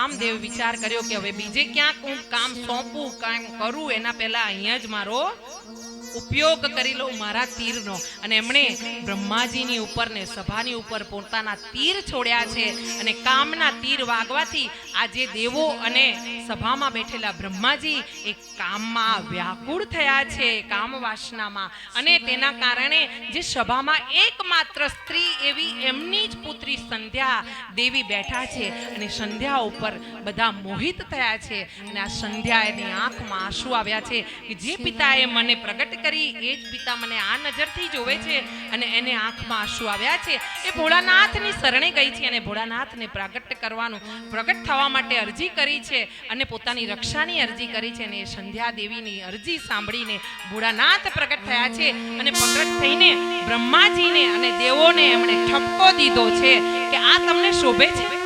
કામદેવ વિચાર કર્યો કે હવે બીજે ક્યાંક હું કામ સોંપું, કામ કરું એના પહેલા અહીંયા જ મારો ઉપયોગ કરી લઉં મારા તીરનો. અને એમણે બ્રહ્માજીની ઉપર ને સભાની ઉપર પોતાના તીર છોડ્યા છે. અને કામના તીર વાગવાથી આજે દેવો અને સભામાં બેઠેલા બ્રહ્માજી એ કામમાં વ્યાકુળ થયા છે, કામ વાસનામાં. અને તેના કારણે જે સભામાં એકમાત્ર સ્ત્રી એવી એમની જ પુત્રી સંધ્યા દેવી બેઠા છે. અને સંધ્યા ઉપર બધા મોહિત થયા છે. અને આ સંધ્યા એની આંખમાં આંસુ આવ્યા છે કે જે પિતાએ મને પ્રગટ કરી એ જ પિતા મને આ નજરથી જોવે છે. અને એને આંખમાં આંસુ આવ્યા છે. એ ભોળાનાથની શરણે ગઈ છે અને ભોળાનાથને પ્રગટ કરવાનું, પ્રગટ થવા માટે અરજી કરી છે અને પોતાની રક્ષાની અરજી કરી છે. અને સંધ્યા દેવીની અરજી સાંભળીને ભોળાનાથ પ્રગટ થયા છે. અને પ્રગટ થઈને બ્રહ્માજીને અને દેવોને એમણે ઠપકો દીધો છે કે આ તમને શોભે છે?